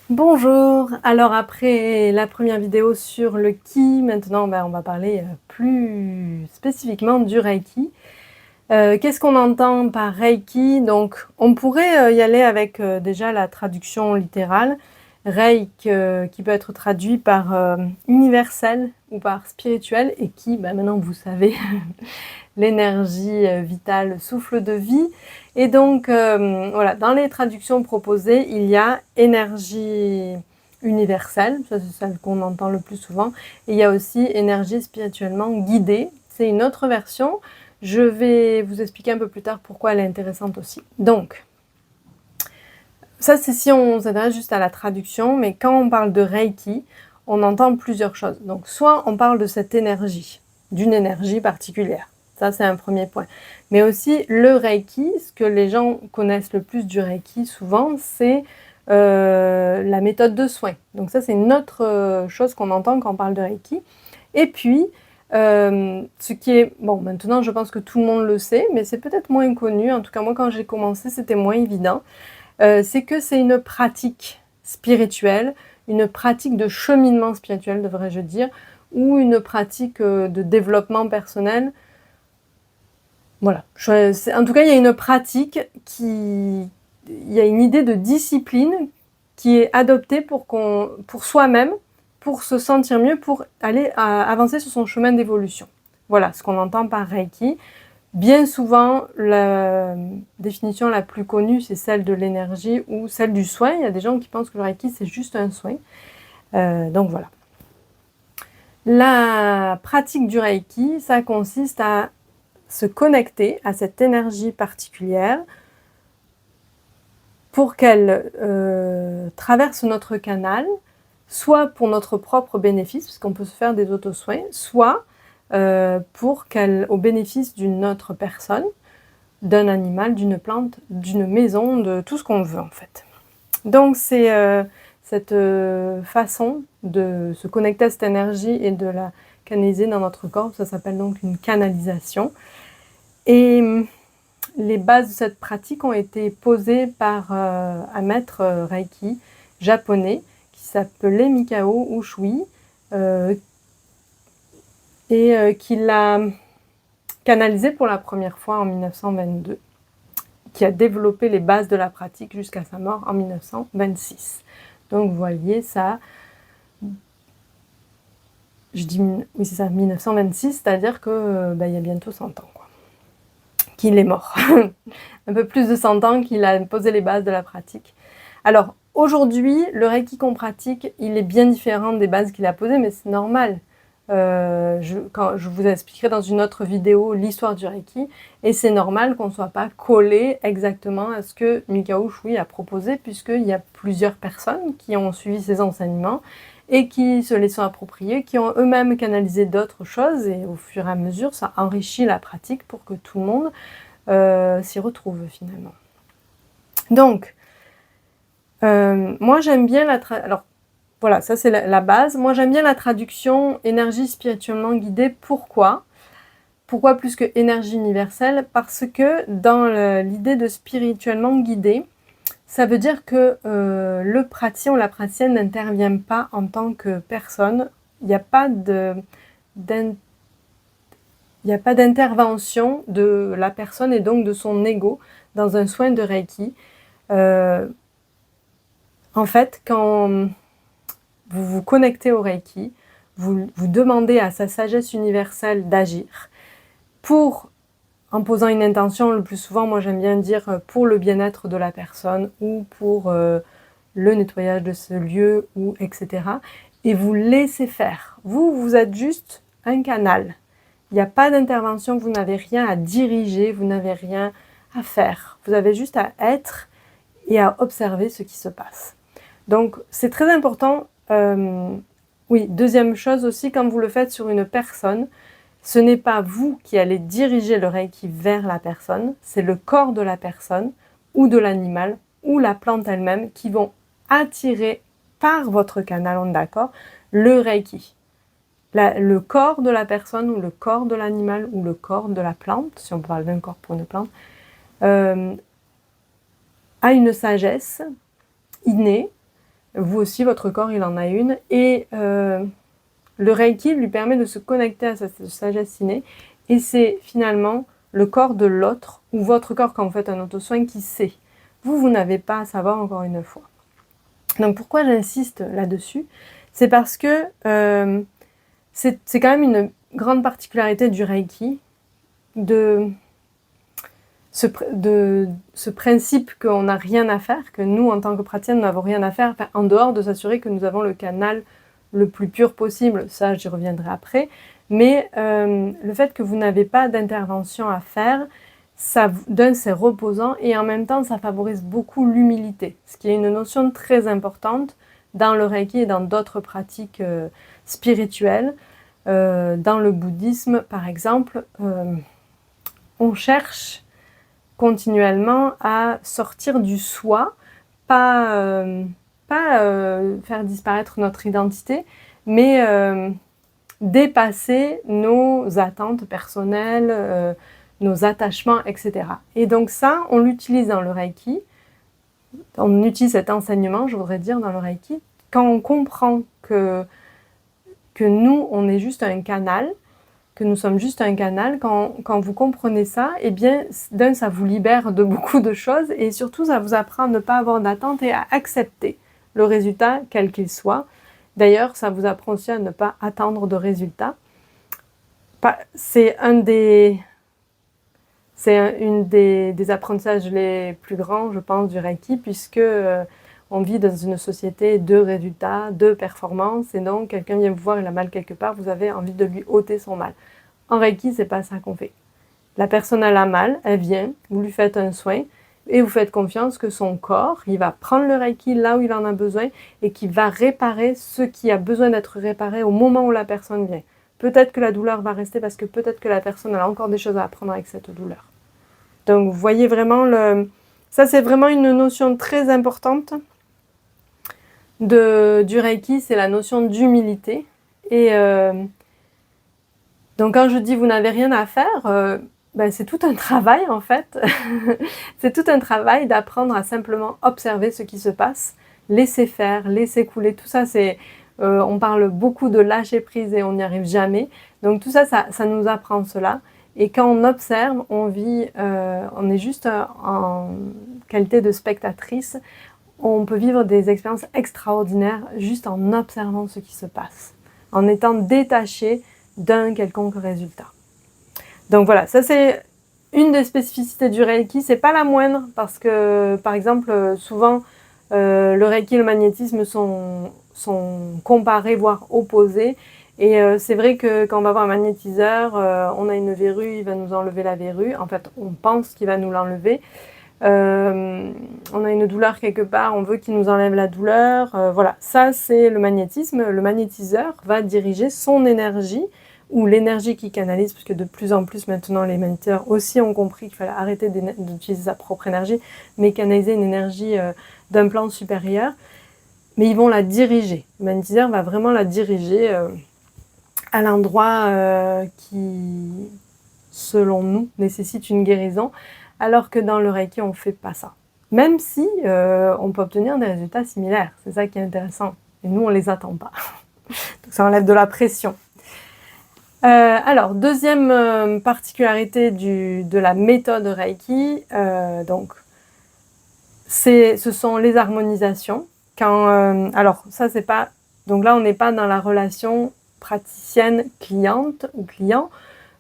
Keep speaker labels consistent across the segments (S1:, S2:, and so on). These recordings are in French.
S1: Bonjour! Alors après la première vidéo sur le Qi, maintenant on va parler plus spécifiquement du Reiki. Qu'est-ce qu'on entend par Reiki? Donc on pourrait y aller avec déjà la traduction littérale. Reiki qui peut être traduit par universel ou par spirituel et qui, maintenant vous savez, l'énergie vitale, souffle de vie. Et donc, voilà, dans les traductions proposées, il y a énergie universelle, ça c'est celle qu'on entend le plus souvent, et il y a aussi énergie spirituellement guidée, c'est une autre version. Je vais vous expliquer un peu plus tard pourquoi elle est intéressante aussi. Donc, ça c'est si on s'intéresse juste à la traduction, mais quand on parle de Reiki, on entend plusieurs choses. Donc, soit on parle de cette énergie, d'une énergie particulière. Ça, c'est un premier point. Mais aussi, le Reiki, ce que les gens connaissent le plus du Reiki, souvent, c'est la méthode de soin. Donc ça, c'est une autre chose qu'on entend quand on parle de Reiki. Et puis, ce qui est... Bon, maintenant, je pense que tout le monde le sait, mais c'est peut-être moins connu. En tout cas, moi, quand j'ai commencé, c'était moins évident. C'est que c'est une pratique spirituelle, une pratique de cheminement spirituel, devrais-je dire, ou une pratique de développement personnel. Voilà. En tout cas, il y a une pratique qui... Il y a une idée de discipline qui est adoptée pour soi-même, pour se sentir mieux, pour aller avancer sur son chemin d'évolution. Voilà ce qu'on entend par Reiki. Bien souvent, la définition la plus connue, c'est celle de l'énergie ou celle du soin. Il y a des gens qui pensent que le Reiki, c'est juste un soin. Donc voilà. La pratique du Reiki, ça consiste à se connecter à cette énergie particulière pour qu'elle traverse notre canal, soit pour notre propre bénéfice, parce qu'on peut se faire des auto-soins, soit pour qu'elle, au bénéfice d'une autre personne, d'un animal, d'une plante, d'une maison, de tout ce qu'on veut en fait. Donc c'est cette façon de se connecter à cette énergie et de la canaliser dans notre corps, ça s'appelle donc une canalisation. Et les bases de cette pratique ont été posées par un maître Reiki japonais qui s'appelait Mikao Usui et qui l'a canalisé pour la première fois en 1922. Qui a développé les bases de la pratique jusqu'à sa mort en 1926. Donc vous voyez ça, je dis, oui c'est ça, 1926, c'est-à-dire que il y a bientôt 100 ans, quoi, qu'il est mort. Un peu plus de 100 ans qu'il a posé les bases de la pratique. Alors aujourd'hui, le Reiki qu'on pratique, il est bien différent des bases qu'il a posées, mais c'est normal. Quand je vous expliquerai dans une autre vidéo l'histoire du Reiki, et c'est normal qu'on ne soit pas collé exactement à ce que Mikao Usui a proposé, puisqu'il y a plusieurs personnes qui ont suivi ses enseignements et qui se les sont appropriés, qui ont eux-mêmes canalisé d'autres choses, et au fur et à mesure, ça enrichit la pratique pour que tout le monde s'y retrouve finalement. Donc, moi j'aime bien alors voilà, ça c'est la base. Moi j'aime bien la traduction énergie spirituellement guidée. Pourquoi? Pourquoi plus que énergie universelle? Parce que dans l'idée de spirituellement guidé, ça veut dire que le praticien ou la praticienne n'intervient pas en tant que personne. Il n'y a pas d'intervention de la personne et donc de son ego dans un soin de Reiki. En fait, quand vous vous connectez au Reiki, vous demandez à sa sagesse universelle d'agir en posant une intention, le plus souvent, moi j'aime bien dire pour le bien-être de la personne ou pour le nettoyage de ce lieu, ou etc. Et vous laissez faire. Vous êtes juste un canal. Il n'y a pas d'intervention, vous n'avez rien à diriger, vous n'avez rien à faire. Vous avez juste à être et à observer ce qui se passe. Donc c'est très important. Oui, deuxième chose aussi, quand vous le faites sur une personne, ce n'est pas vous qui allez diriger le Reiki vers la personne, c'est le corps de la personne ou de l'animal ou la plante elle-même qui vont attirer par votre canal, on est d'accord, le Reiki. Le corps de la personne ou le corps de l'animal ou le corps de la plante, si on parle d'un corps pour une plante, a une sagesse innée Vous aussi, votre corps, il en a une. Et le Reiki lui permet de se connecter à sa sagesse innée. Et c'est finalement le corps de l'autre, ou votre corps quand vous faites un auto-soin, qui sait. Vous n'avez pas à savoir encore une fois. Donc pourquoi j'insiste là-dessus? C'est parce que c'est quand même une grande particularité du Reiki, de ce principe qu'on n'a rien à faire, que nous, en tant que praticiens, nous n'avons rien à faire, enfin, en dehors de s'assurer que nous avons le canal le plus pur possible, ça j'y reviendrai après, mais le fait que vous n'avez pas d'intervention à faire, ça d'un c'est reposant et en même temps ça favorise beaucoup l'humilité, ce qui est une notion très importante dans le Reiki et dans d'autres pratiques spirituelles. Dans le bouddhisme par exemple, on cherche continuellement à sortir du soi, pas faire disparaître notre identité, mais dépasser nos attentes personnelles, nos attachements, etc. Et donc ça, on l'utilise dans le Reiki, on utilise cet enseignement, je voudrais dire, dans le Reiki, quand on comprend que nous, on est juste un canal, que nous sommes juste un canal, quand vous comprenez ça, eh bien, d'un, ça vous libère de beaucoup de choses et surtout, ça vous apprend à ne pas avoir d'attente et à accepter le résultat, quel qu'il soit. D'ailleurs, ça vous apprend aussi à ne pas attendre de résultats. C'est une des apprentissages les plus grands, je pense, du Reiki, puisque on vit dans une société de résultats, de performances, et donc quelqu'un vient vous voir, il a mal quelque part, vous avez envie de lui ôter son mal. En Reiki, c'est pas ça qu'on fait. La personne elle a mal, elle vient, vous lui faites un soin, et vous faites confiance que son corps, il va prendre le Reiki là où il en a besoin, et qu'il va réparer ce qui a besoin d'être réparé au moment où la personne vient. Peut-être que la douleur va rester parce que peut-être que la personne a encore des choses à apprendre avec cette douleur. Donc vous voyez vraiment, ça c'est vraiment une notion très importante du Reiki, c'est la notion d'humilité. Et donc quand je dis vous n'avez rien à faire, ben, c'est tout un travail en fait. C'est tout un travail d'apprendre à simplement observer ce qui se passe, laisser faire, laisser couler. Tout ça, on parle beaucoup de lâcher prise et on n'y arrive jamais. Donc tout ça, ça nous apprend cela. Et quand on observe, on est juste en qualité de spectatrice. On peut vivre des expériences extraordinaires juste en observant ce qui se passe, en étant détaché d'un quelconque résultat. Donc voilà, ça c'est une des spécificités du Reiki, c'est pas la moindre parce que par exemple souvent le Reiki et le magnétisme sont comparés voire opposés et c'est vrai que quand on va voir un magnétiseur, on a une verrue, il va nous enlever la verrue, en fait on pense qu'il va nous l'enlever. On a une douleur quelque part, on veut qu'il nous enlève la douleur, voilà, ça c'est le magnétisme. Le magnétiseur va diriger son énergie ou l'énergie qu'il canalise, puisque de plus en plus maintenant les magnétiseurs aussi ont compris qu'il fallait arrêter d'utiliser sa propre énergie, mais canaliser une énergie d'un plan supérieur, mais ils vont la diriger. Le magnétiseur va vraiment la diriger à l'endroit qui, selon nous, nécessite une guérison, alors que dans le Reiki, on ne fait pas ça. Même si on peut obtenir des résultats similaires, c'est ça qui est intéressant. Et nous, on ne les attend pas. Donc ça enlève de la pression. Alors, deuxième particularité de la méthode Reiki, donc, ce sont les harmonisations. Alors, ça, c'est pas... Donc là, on n'est pas dans la relation praticienne-cliente ou client.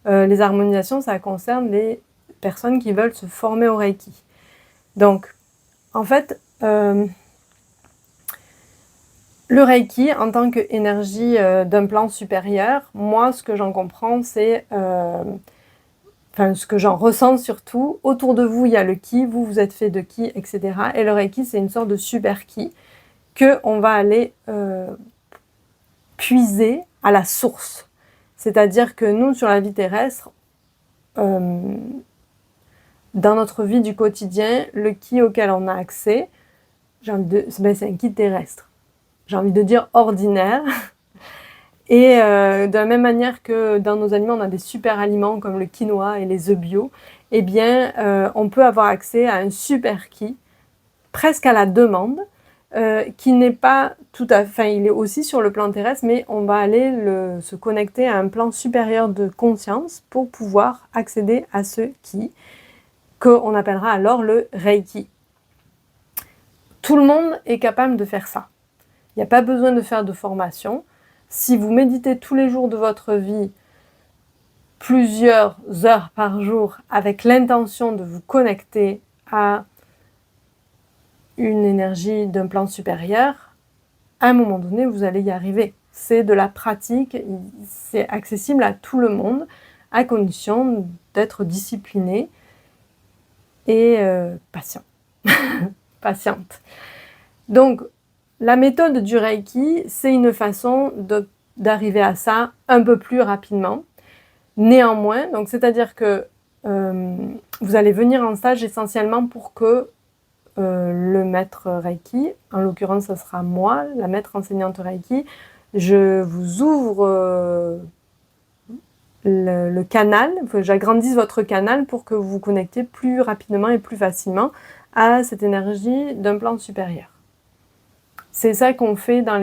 S1: Les harmonisations, ça concerne les personnes qui veulent se former au Reiki. Donc, en fait, le Reiki, en tant qu'énergie d'un plan supérieur, moi, ce que j'en comprends, c'est... ce que j'en ressens surtout, autour de vous, il y a le Ki, vous êtes fait de Ki, etc. Et le Reiki, c'est une sorte de super Ki qu'on va aller puiser à la source. C'est-à-dire que nous, sur la vie terrestre, dans notre vie du quotidien, le Ki auquel on a accès, c'est un Ki terrestre. J'ai envie de dire ordinaire. Et de la même manière que dans nos aliments, on a des super aliments comme le quinoa et les œufs bio, eh bien, on peut avoir accès à un super Ki, presque à la demande, qui n'est pas tout à fait... Enfin, il est aussi sur le plan terrestre, mais on va aller se connecter à un plan supérieur de conscience pour pouvoir accéder à ce ki, qu'on appellera alors le Reiki. Tout le monde est capable de faire ça. Il n'y a pas besoin de faire de formation. Si vous méditez tous les jours de votre vie, plusieurs heures par jour, avec l'intention de vous connecter à une énergie d'un plan supérieur, à un moment donné, vous allez y arriver. C'est de la pratique, c'est accessible à tout le monde, à condition d'être discipliné et patient. Patiente. Donc, la méthode du Reiki, c'est une façon d'arriver à ça un peu plus rapidement. Néanmoins, donc c'est-à-dire que vous allez venir en stage essentiellement pour que le maître Reiki, en l'occurrence ce sera moi, la maître enseignante Reiki, je vous ouvre le canal, j'agrandisse votre canal pour que vous vous connectez plus rapidement et plus facilement à cette énergie d'un plan supérieur. C'est ça qu'on fait dans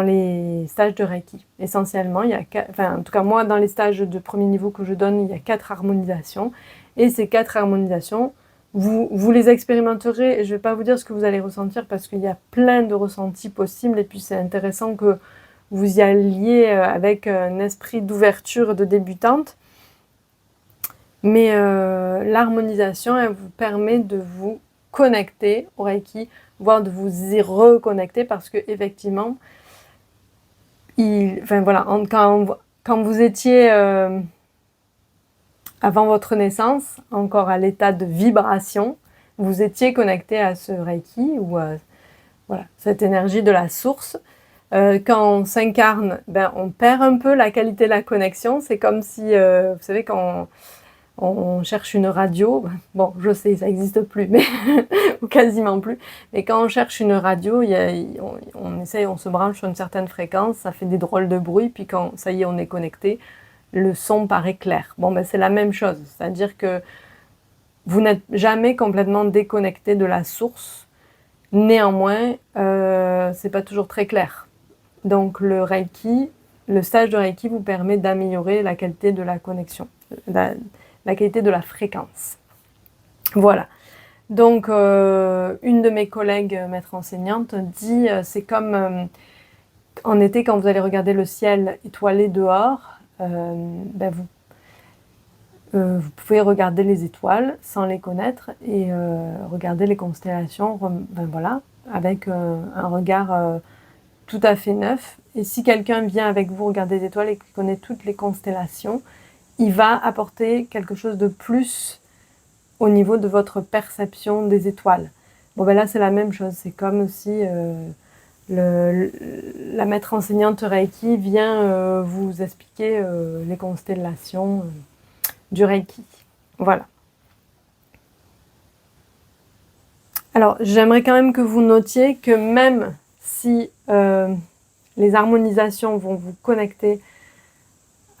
S1: les stages de Reiki. Essentiellement, en tout cas moi, dans les stages de premier niveau que je donne, il y a 4 harmonisations. Et ces 4 harmonisations, vous les expérimenterez, et je ne vais pas vous dire ce que vous allez ressentir parce qu'il y a plein de ressentis possibles, et puis c'est intéressant que vous y alliez avec un esprit d'ouverture de débutante. Mais l'harmonisation, elle vous permet de vous connecter au Reiki, voire de vous y reconnecter, parce que effectivement, quand vous étiez avant votre naissance, encore à l'état de vibration, vous étiez connecté à ce Reiki, ou à cette énergie de la source. Quand on s'incarne, on perd un peu la qualité de la connexion. C'est comme si, vous savez, quand on cherche une radio, bon, je sais, ça n'existe plus, mais ou quasiment plus, mais quand on cherche une radio, on se branche sur une certaine fréquence, ça fait des drôles de bruit, puis quand ça y est, on est connecté, le son paraît clair. Bon, c'est la même chose, c'est-à-dire que vous n'êtes jamais complètement déconnecté de la source, néanmoins, c'est pas toujours très clair. Donc le Reiki, le stage de Reiki vous permet d'améliorer la qualité de la connexion, la qualité de la fréquence. Voilà. Donc, une de mes collègues maître enseignante dit c'est comme en été quand vous allez regarder le ciel étoilé dehors, vous pouvez regarder les étoiles sans les connaître et regarder les constellations, avec un regard tout à fait neuf. Et si quelqu'un vient avec vous regarder les étoiles et qui connaît toutes les constellations, il va apporter quelque chose de plus au niveau de votre perception des étoiles. Bon, là, c'est la même chose. C'est comme si la maître enseignante Reiki vient vous expliquer les constellations du Reiki. Voilà. Alors, j'aimerais quand même que vous notiez que même si les harmonisations vont vous connecter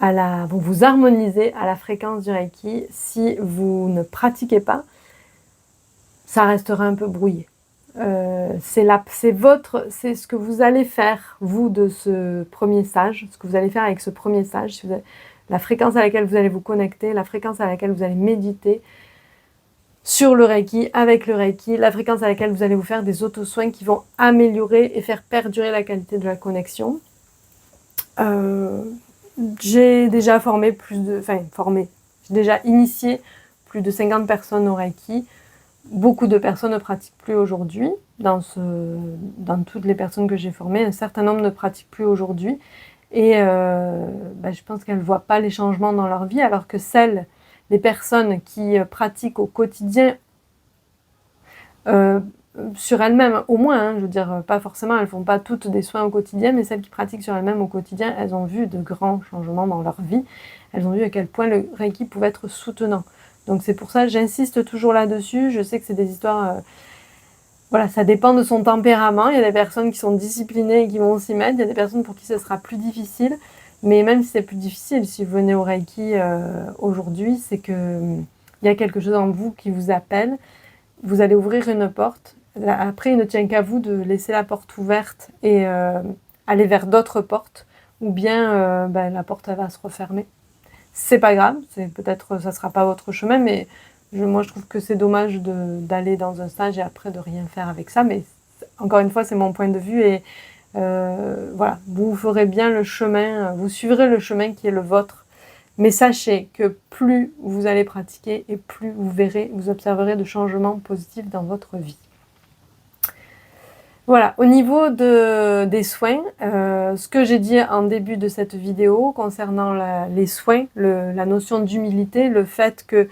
S1: vont vous harmoniser à la fréquence du Reiki, si vous ne pratiquez pas, ça restera un peu brouillé. C'est ce que vous allez faire, vous, de ce premier stage, ce que vous allez faire avec ce premier stage, la fréquence à laquelle vous allez vous connecter, la fréquence à laquelle vous allez méditer sur le Reiki, avec le Reiki, la fréquence à laquelle vous allez vous faire des auto-soins qui vont améliorer et faire perdurer la qualité de la connexion. J'ai déjà j'ai déjà initié plus de 50 personnes au Reiki. Beaucoup de personnes ne pratiquent plus aujourd'hui. Dans toutes les personnes que j'ai formées, un certain nombre ne pratiquent plus aujourd'hui. Et je pense qu'elles ne voient pas les changements dans leur vie, alors que les personnes qui pratiquent au quotidien, sur elles-mêmes, au moins, je veux dire, pas forcément, elles ne font pas toutes des soins au quotidien, mais celles qui pratiquent sur elles-mêmes au quotidien, elles ont vu de grands changements dans leur vie. Elles ont vu à quel point le Reiki pouvait être soutenant. Donc c'est pour ça que j'insiste toujours là-dessus. Je sais que c'est des histoires... ça dépend de son tempérament. Il y a des personnes qui sont disciplinées et qui vont s'y mettre. Il y a des personnes pour qui ce sera plus difficile. Mais même si c'est plus difficile, si vous venez au Reiki aujourd'hui, c'est qu'il y a quelque chose en vous qui vous appelle. Vous allez ouvrir une porte après, il ne tient qu'à vous de laisser la porte ouverte et aller vers d'autres portes, ou bien la porte elle va se refermer. C'est pas grave, peut-être ça sera pas votre chemin, mais moi je trouve que c'est dommage d'aller dans un stage et après de rien faire avec ça, mais encore une fois c'est mon point de vue et voilà, vous ferez bien le chemin, vous suivrez le chemin qui est le vôtre, mais sachez que plus vous allez pratiquer et plus vous verrez, vous observerez de changements positifs dans votre vie. Voilà, au niveau des soins, ce que j'ai dit en début de cette vidéo concernant les soins, la notion d'humilité, le fait que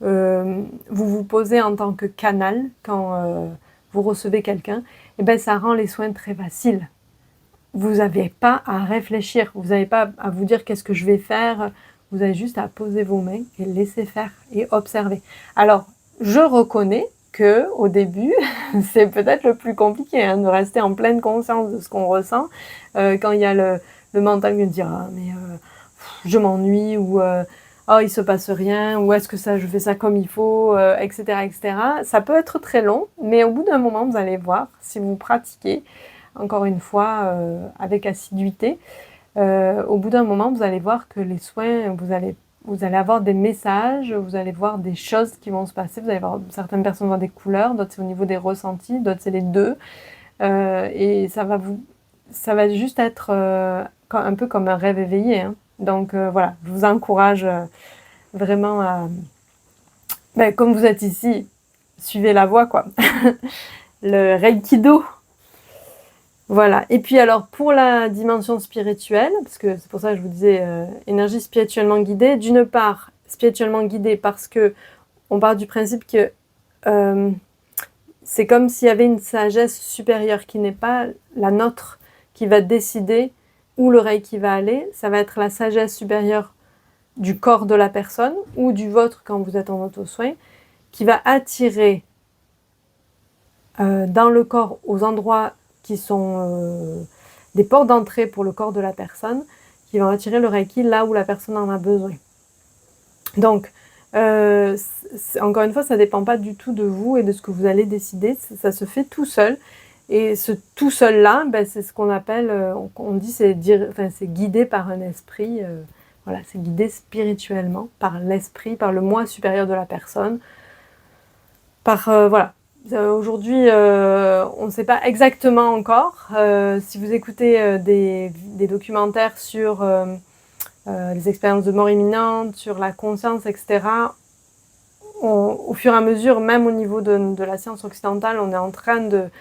S1: vous vous posez en tant que canal quand vous recevez quelqu'un, et ben ça rend les soins très faciles. Vous n'avez pas à réfléchir, vous n'avez pas à vous dire qu'est-ce que je vais faire, vous avez juste à poser vos mains et laisser faire et observer. Alors, je reconnais que au début, c'est peut-être le plus compliqué hein, de rester en pleine conscience de ce qu'on ressent quand il y a le mental qui me dit ah mais je m'ennuie ou oh il se passe rien ou est-ce que ça je fais ça comme il faut etc etc. Ça peut être très long, mais au bout d'un moment vous allez voir si vous pratiquez encore une fois avec assiduité. Au bout d'un moment, vous allez voir que les soins, vous allez avoir des messages, vous allez voir des choses qui vont se passer. Vous allez voir certaines personnes voir des couleurs, d'autres c'est au niveau des ressentis, d'autres c'est les deux. Et ça va juste être un peu comme un rêve éveillé. Hein. Donc voilà, je vous encourage vraiment à, comme vous êtes ici, suivez la voie quoi. Le Reikido. Voilà, et puis alors pour la dimension spirituelle, parce que c'est pour ça que je vous disais énergie spirituellement guidée, d'une part spirituellement guidée parce que on part du principe que c'est comme s'il y avait une sagesse supérieure qui n'est pas la nôtre qui va décider où le Reiki va aller, ça va être la sagesse supérieure du corps de la personne ou du vôtre quand vous êtes en auto-soin qui va attirer dans le corps aux endroits qui sont des portes d'entrée pour le corps de la personne, qui vont attirer le Reiki là où la personne en a besoin. Donc, encore une fois, ça ne dépend pas du tout de vous et de ce que vous allez décider, ça se fait tout seul. Et ce tout seul-là, c'est ce qu'on appelle, on dit, c'est guidé par un esprit, voilà, c'est guidé spirituellement, par l'esprit, par le moi supérieur de la personne, par, voilà. Aujourd'hui, on ne sait pas exactement encore. Si vous écoutez des documentaires sur les expériences de mort imminente, sur la conscience, etc., au fur et à mesure, même au niveau de la science occidentale, on est en train de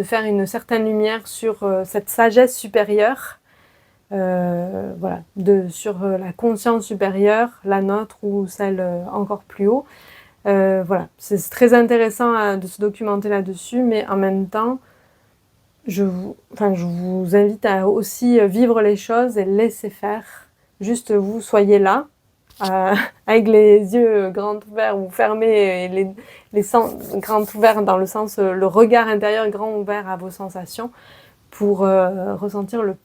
S1: faire une certaine lumière sur cette sagesse supérieure, voilà, sur la conscience supérieure, la nôtre ou celle encore plus haut. Voilà, c'est très intéressant de se documenter là-dessus, mais en même temps, je vous invite à aussi vivre les choses et laisser faire. Juste vous, soyez là, avec les yeux grands ouverts ou fermés, et les sens grands ouverts dans le sens, le regard intérieur grand ouvert à vos sensations, pour ressentir le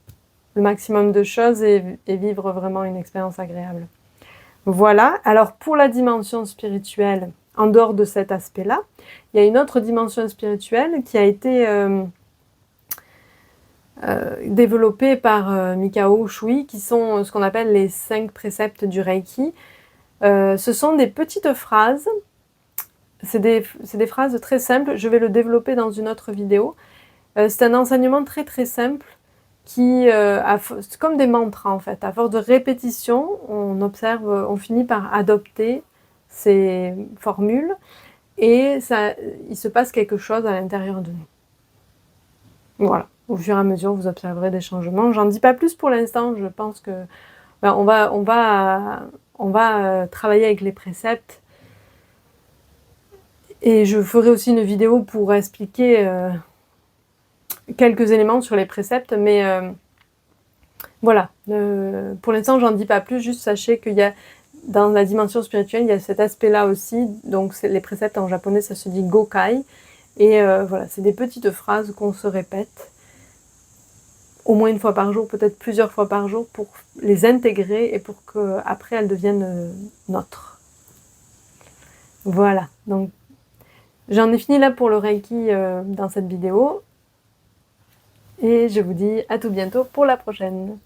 S1: maximum de choses et vivre vraiment une expérience agréable. Voilà, alors pour la dimension spirituelle, en dehors de cet aspect-là, il y a une autre dimension spirituelle qui a été développée par Mikao Usui, qui sont ce qu'on appelle les 5 préceptes du Reiki. Ce sont des petites phrases, c'est des phrases très simples, je vais le développer dans une autre vidéo. C'est un enseignement très très simple, qui, c'est comme des mantras en fait, à force de répétition, on finit par adopter ces formules et il se passe quelque chose à l'intérieur de nous. Voilà, au fur et à mesure vous observerez des changements. J'en dis pas plus pour l'instant, je pense que on va travailler avec les préceptes et je ferai aussi une vidéo pour expliquer quelques éléments sur les préceptes, mais voilà, pour l'instant j'en dis pas plus, juste sachez qu'il y a dans la dimension spirituelle, il y a cet aspect-là aussi, donc les préceptes en japonais ça se dit Gokai, et voilà, c'est des petites phrases qu'on se répète au moins une fois par jour, peut-être plusieurs fois par jour, pour les intégrer et pour qu'après elles deviennent nôtres. Voilà, donc J'en ai fini là pour le Reiki dans cette vidéo. Et je vous dis à tout bientôt pour la prochaine.